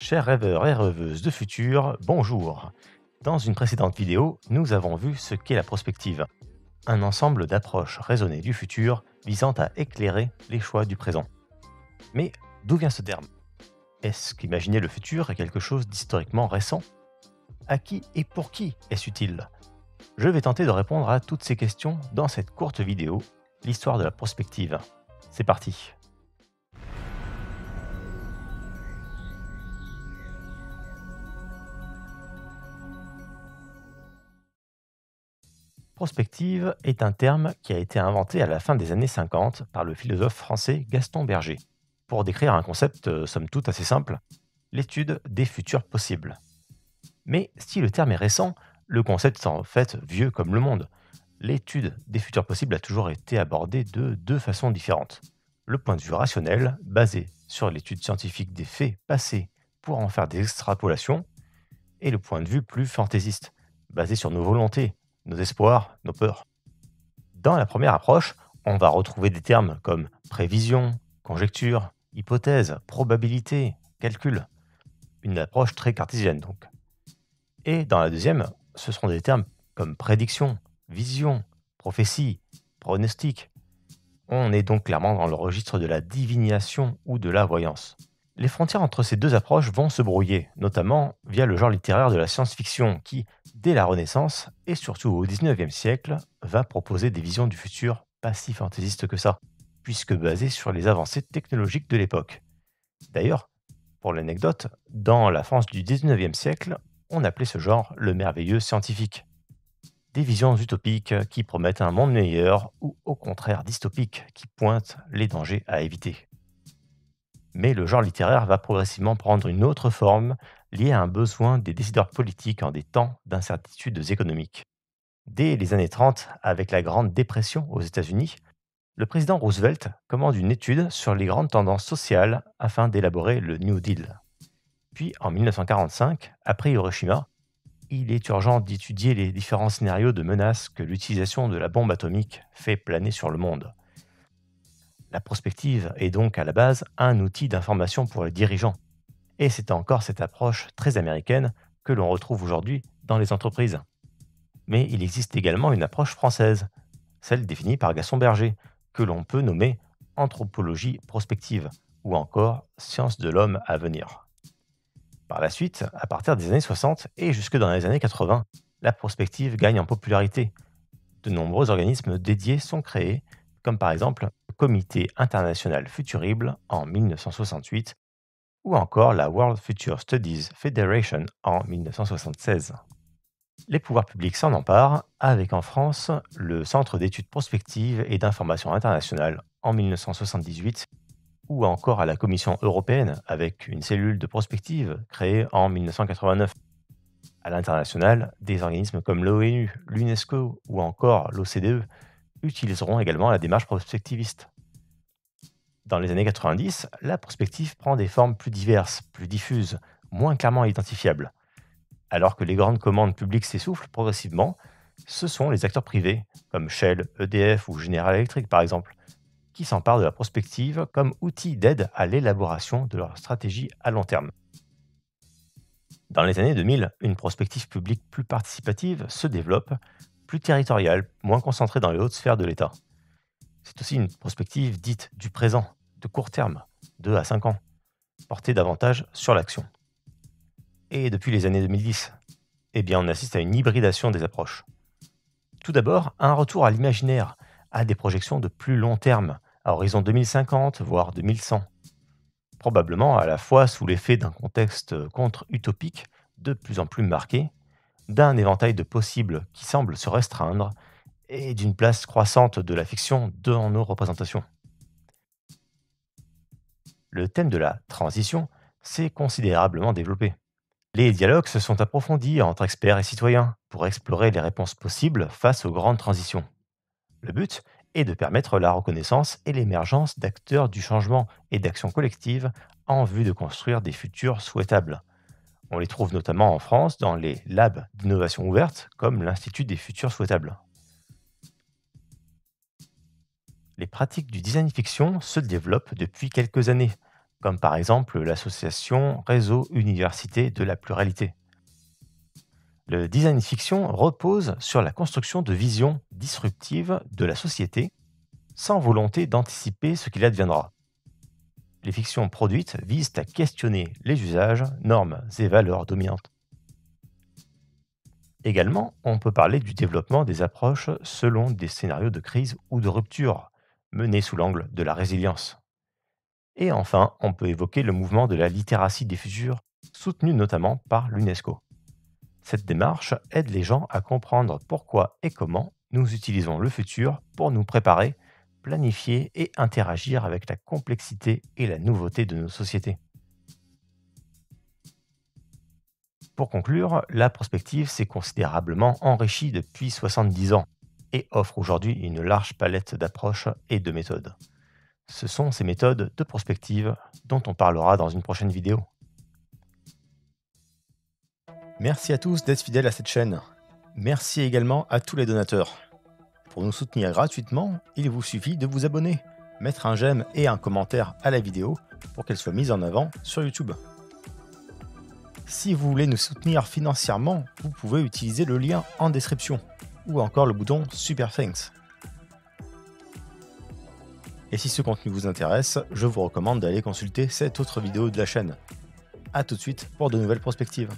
Chers rêveurs et rêveuses de futur, bonjour. Dans une précédente vidéo, nous avons vu ce qu'est la prospective, un ensemble d'approches raisonnées du futur visant à éclairer les choix du présent. Mais d'où vient ce terme? Est-ce qu'imaginer le futur est quelque chose d'historiquement récent? À qui et pour qui est-ce utile? Je vais tenter de répondre à toutes ces questions dans cette courte vidéo, l'histoire de la prospective. C'est parti. Prospective est un terme qui a été inventé à la fin des années 50 par le philosophe français Gaston Berger, pour décrire un concept somme toute assez simple, l'étude des futurs possibles. Mais si le terme est récent, le concept est en fait vieux comme le monde. L'étude des futurs possibles a toujours été abordée de deux façons différentes. Le point de vue rationnel, basé sur l'étude scientifique des faits passés pour en faire des extrapolations, et le point de vue plus fantaisiste, basé sur nos volontés, nos espoirs, nos peurs. Dans la première approche, on va retrouver des termes comme prévision, conjecture, hypothèse, probabilité, calcul. Une approche très cartésienne donc. Et dans la deuxième, ce seront des termes comme prédiction, vision, prophétie, pronostic. On est donc clairement dans le registre de la divination ou de la voyance. Les frontières entre ces deux approches vont se brouiller, notamment via le genre littéraire de la science-fiction qui, dès la Renaissance et surtout au XIXe siècle, va proposer des visions du futur pas si fantaisistes que ça, puisque basées sur les avancées technologiques de l'époque. D'ailleurs, pour l'anecdote, dans la France du XIXe siècle, on appelait ce genre le merveilleux scientifique. Des visions utopiques qui promettent un monde meilleur ou au contraire dystopiques qui pointent les dangers à éviter. Mais le genre littéraire va progressivement prendre une autre forme liée à un besoin des décideurs politiques en des temps d'incertitudes économiques. Dès les années 30, avec la Grande Dépression aux États-Unis, le président Roosevelt commande une étude sur les grandes tendances sociales afin d'élaborer le New Deal. Puis en 1945, après Hiroshima, il est urgent d'étudier les différents scénarios de menaces que l'utilisation de la bombe atomique fait planer sur le monde. La prospective est donc à la base un outil d'information pour les dirigeants. Et c'est encore cette approche très américaine que l'on retrouve aujourd'hui dans les entreprises. Mais il existe également une approche française, celle définie par Gaston Berger, que l'on peut nommer anthropologie prospective ou encore science de l'homme à venir. Par la suite, à partir des années 60 et jusque dans les années 80, la prospective gagne en popularité. De nombreux organismes dédiés sont créés, comme par exemple le Comité international futurible en 1968 ou encore la World Future Studies Federation en 1976. Les pouvoirs publics s'en emparent avec en France le Centre d'études prospectives et d'information internationale en 1978 ou encore à la Commission européenne avec une cellule de prospective créée en 1989. À l'international, des organismes comme l'ONU, l'UNESCO ou encore l'OCDE utiliseront également la démarche prospectiviste. Dans les années 90, la prospective prend des formes plus diverses, plus diffuses, moins clairement identifiables. Alors que les grandes commandes publiques s'essoufflent progressivement, ce sont les acteurs privés, comme Shell, EDF ou General Electric par exemple, qui s'emparent de la prospective comme outil d'aide à l'élaboration de leur stratégie à long terme. Dans les années 2000, une prospective publique plus participative se développe, plus territoriale, moins concentrée dans les hautes sphères de l'État. C'est aussi une prospective dite du présent, de court terme, 2 à 5 ans, portée davantage sur l'action. Et depuis les années 2010, eh bien, on assiste à une hybridation des approches. Tout d'abord, un retour à l'imaginaire, à des projections de plus long terme, à horizon 2050, voire 2100. Probablement à la fois sous l'effet d'un contexte contre-utopique de plus en plus marqué, d'un éventail de possibles qui semble se restreindre et d'une place croissante de la fiction dans nos représentations. Le thème de la transition s'est considérablement développé. Les dialogues se sont approfondis entre experts et citoyens pour explorer les réponses possibles face aux grandes transitions. Le but est de permettre la reconnaissance et l'émergence d'acteurs du changement et d'actions collectives en vue de construire des futurs souhaitables. On les trouve notamment en France dans les labs d'innovation ouverte comme l'Institut des futurs souhaitables. Les pratiques du design fiction se développent depuis quelques années, comme par exemple l'association Réseau Université de la Pluralité. Le design fiction repose sur la construction de visions disruptives de la société sans volonté d'anticiper ce qu'il adviendra. Les fictions produites visent à questionner les usages, normes et valeurs dominantes. Également, on peut parler du développement des approches selon des scénarios de crise ou de rupture, menés sous l'angle de la résilience. Et enfin, on peut évoquer le mouvement de la littératie des futurs, soutenu notamment par l'UNESCO. Cette démarche aide les gens à comprendre pourquoi et comment nous utilisons le futur pour nous préparer, planifier et interagir avec la complexité et la nouveauté de nos sociétés. Pour conclure, la prospective s'est considérablement enrichie depuis 70 ans et offre aujourd'hui une large palette d'approches et de méthodes. Ce sont ces méthodes de prospective dont on parlera dans une prochaine vidéo. Merci à tous d'être fidèles à cette chaîne. Merci également à tous les donateurs. Pour nous soutenir gratuitement, il vous suffit de vous abonner, mettre un j'aime et un commentaire à la vidéo pour qu'elle soit mise en avant sur YouTube. Si vous voulez nous soutenir financièrement, vous pouvez utiliser le lien en description ou encore le bouton Super Thanks. Et si ce contenu vous intéresse, je vous recommande d'aller consulter cette autre vidéo de la chaîne. A tout de suite pour de nouvelles prospectives.